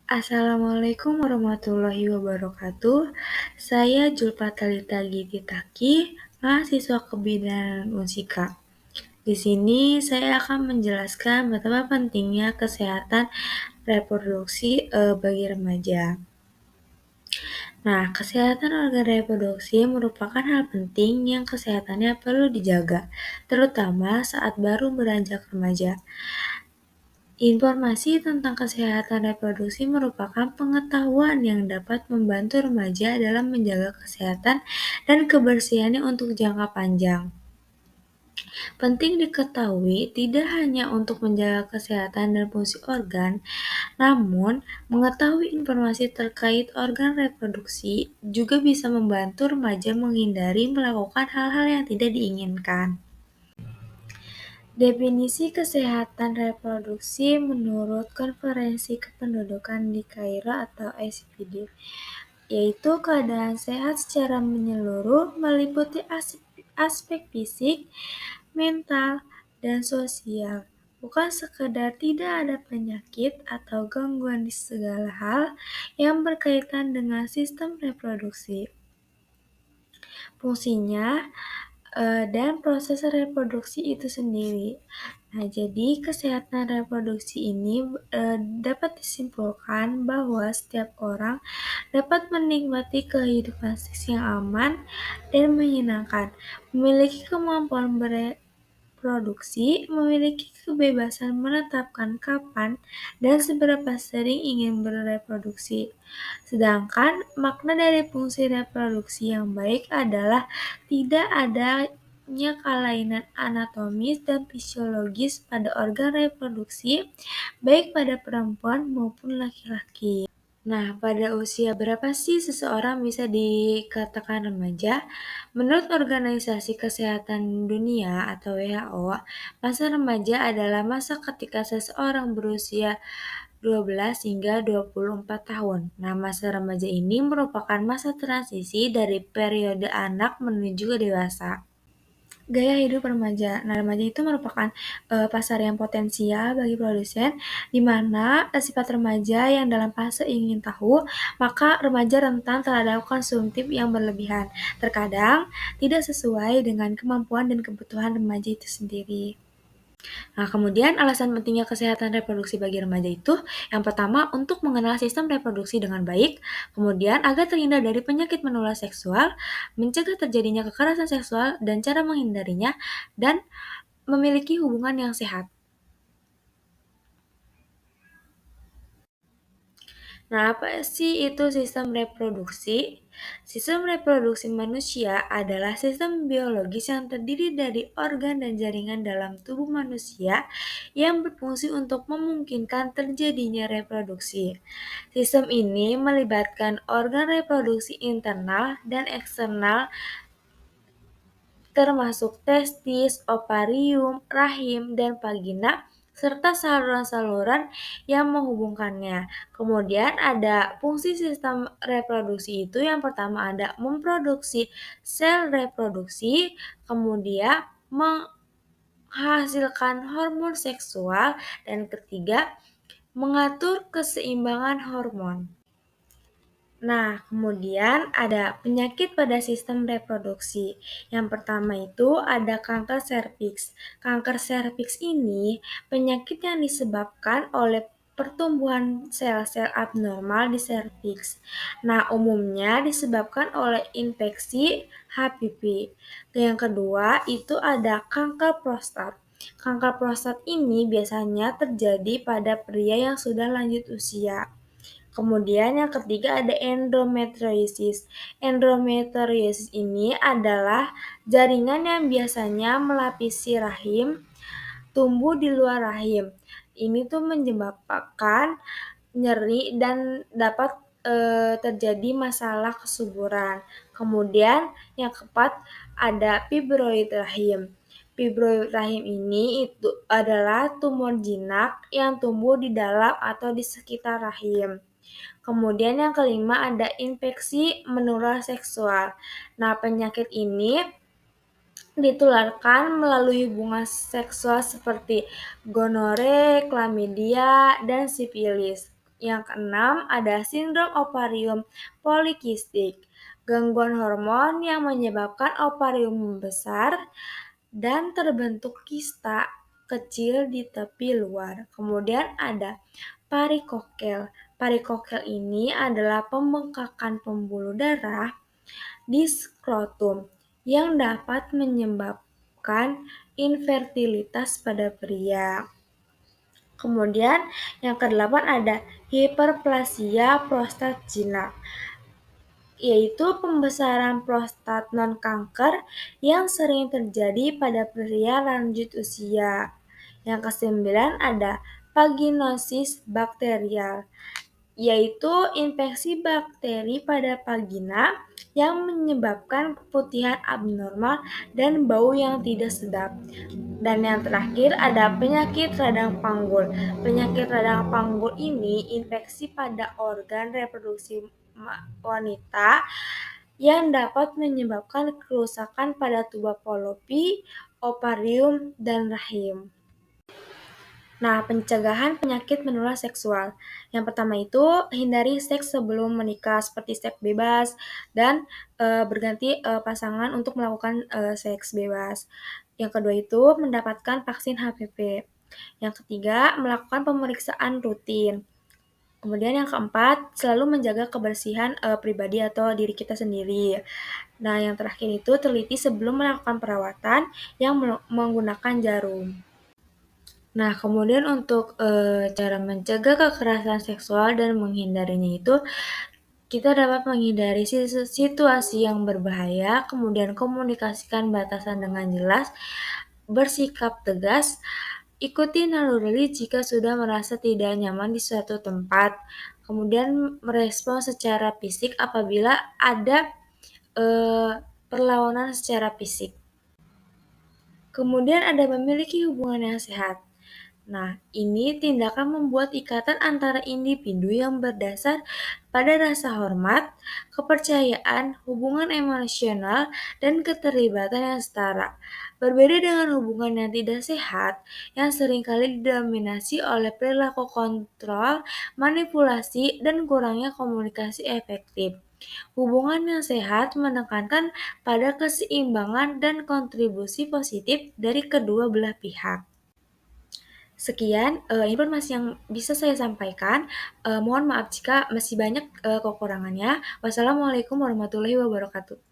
Assalamualaikum warahmatullahi wabarakatuh. Saya Julpatalita Gititaki, mahasiswa kebidanan Unsika. Di sini saya akan menjelaskan betapa pentingnya kesehatan reproduksi bagi remaja. Nah, kesehatan organ reproduksi merupakan hal penting yang kesehatannya perlu dijaga, terutama saat baru beranjak remaja. Informasi tentang kesehatan reproduksi merupakan pengetahuan yang dapat membantu remaja dalam menjaga kesehatan dan kebersihannya untuk jangka panjang. Penting diketahui tidak hanya untuk menjaga kesehatan dan fungsi organ, namun mengetahui informasi terkait organ reproduksi juga bisa membantu remaja menghindari melakukan hal-hal yang tidak diinginkan. Definisi kesehatan reproduksi menurut Konferensi Kependudukan di Kairo atau ICPD, yaitu keadaan sehat secara menyeluruh meliputi aspek fisik, mental, dan sosial. Bukan sekedar tidak ada penyakit atau gangguan di segala hal yang berkaitan dengan sistem reproduksi. Fungsinya dan proses reproduksi itu sendiri. Nah, jadi kesehatan reproduksi ini dapat disimpulkan bahwa setiap orang dapat menikmati kehidupan seks yang aman dan menyenangkan, memiliki kemampuan bereproduksi, memiliki kebebasan menetapkan kapan dan seberapa sering ingin bereproduksi. Sedangkan makna dari fungsi reproduksi yang baik adalah tidak adanya kelainan anatomis dan fisiologis pada organ reproduksi, baik pada perempuan maupun laki-laki. Nah, pada usia berapa sih seseorang bisa dikatakan remaja? Menurut Organisasi Kesehatan Dunia atau WHO, masa remaja adalah masa ketika seseorang berusia 12 hingga 24 tahun. Nah, masa remaja ini merupakan masa transisi dari periode anak menuju ke dewasa. Gaya hidup remaja. Nah, remaja itu merupakan pasar yang potensial bagi produsen, di mana sifat remaja yang dalam fase ingin tahu, maka remaja rentan terhadap konsumtif yang berlebihan. Terkadang tidak sesuai dengan kemampuan dan kebutuhan remaja itu sendiri. Nah, kemudian alasan pentingnya kesehatan reproduksi bagi remaja itu, yang pertama untuk mengenal sistem reproduksi dengan baik, kemudian agar terhindar dari penyakit menular seksual, mencegah terjadinya kekerasan seksual dan cara menghindarinya, dan memiliki hubungan yang sehat. Nah, apa sih itu sistem reproduksi? Sistem reproduksi manusia adalah sistem biologis yang terdiri dari organ dan jaringan dalam tubuh manusia yang berfungsi untuk memungkinkan terjadinya reproduksi. Sistem ini melibatkan organ reproduksi internal dan eksternal termasuk testis, ovarium, rahim, dan vagina, serta saluran-saluran yang menghubungkannya. Kemudian ada fungsi sistem reproduksi itu, yang pertama ada memproduksi sel reproduksi, kemudian menghasilkan hormon seksual, dan ketiga mengatur keseimbangan hormon. Nah, kemudian ada penyakit pada sistem reproduksi. Yang pertama itu ada kanker serviks. Kanker serviks ini penyakit yang disebabkan oleh pertumbuhan sel-sel abnormal di serviks. Nah, umumnya disebabkan oleh infeksi HPV. Yang kedua itu ada kanker prostat. Kanker prostat ini biasanya terjadi pada pria yang sudah lanjut usia. Kemudian yang ketiga ada endometriosis. Endometriosis ini adalah jaringan yang biasanya melapisi rahim, tumbuh di luar rahim. Ini tuh menyebabkan nyeri dan dapat terjadi masalah kesuburan. Kemudian yang keempat ada fibroid rahim. Fibroid rahim ini itu adalah tumor jinak yang tumbuh di dalam atau di sekitar rahim. Kemudian yang kelima ada infeksi menular seksual. Nah, penyakit ini ditularkan melalui hubungan seksual seperti gonore, chlamydia, dan sifilis. Yang keenam ada sindrom ovarium polikistik, gangguan hormon yang menyebabkan ovarium membesar dan terbentuk kista kecil di tepi luar. Kemudian ada parikokel. Parikokel ini adalah pembengkakan pembuluh darah di skrotum yang dapat menyebabkan infertilitas pada pria. Kemudian yang kedelapan ada hiperplasia prostat jinak, yaitu pembesaran prostat non-kanker yang sering terjadi pada pria lanjut usia. Yang kesembilan ada vaginosis bakterial, yaitu infeksi bakteri pada vagina yang menyebabkan keputihan abnormal dan bau yang tidak sedap. Dan yang terakhir ada penyakit radang panggul. Penyakit radang panggul ini infeksi pada organ reproduksi wanita yang dapat menyebabkan kerusakan pada tuba Fallopi, ovarium, dan rahim. Nah, pencegahan penyakit menular seksual. Yang pertama itu hindari seks sebelum menikah seperti seks bebas dan berganti pasangan untuk melakukan seks bebas. Yang kedua itu mendapatkan vaksin HPV. Yang ketiga, melakukan pemeriksaan rutin. Kemudian yang keempat, selalu menjaga kebersihan pribadi atau diri kita sendiri. Nah, yang terakhir itu teliti sebelum melakukan perawatan yang menggunakan jarum. Nah, kemudian untuk cara mencegah kekerasan seksual dan menghindarinya itu, kita dapat menghindari situasi yang berbahaya, kemudian komunikasikan batasan dengan jelas, bersikap tegas, ikuti naluri jika sudah merasa tidak nyaman di suatu tempat, kemudian merespons secara fisik apabila ada perlawanan secara fisik. Kemudian ada memiliki hubungan yang sehat. Nah, ini tindakan membuat ikatan antara individu yang berdasar pada rasa hormat, kepercayaan, hubungan emosional, dan keterlibatan yang setara. Berbeda dengan hubungan yang tidak sehat, yang seringkali didominasi oleh perilaku kontrol, manipulasi, dan kurangnya komunikasi efektif. Hubungan yang sehat menekankan pada keseimbangan dan kontribusi positif dari kedua belah pihak. Sekian informasi yang bisa saya sampaikan. Mohon maaf jika masih banyak kekurangannya. Wassalamualaikum warahmatullahi wabarakatuh.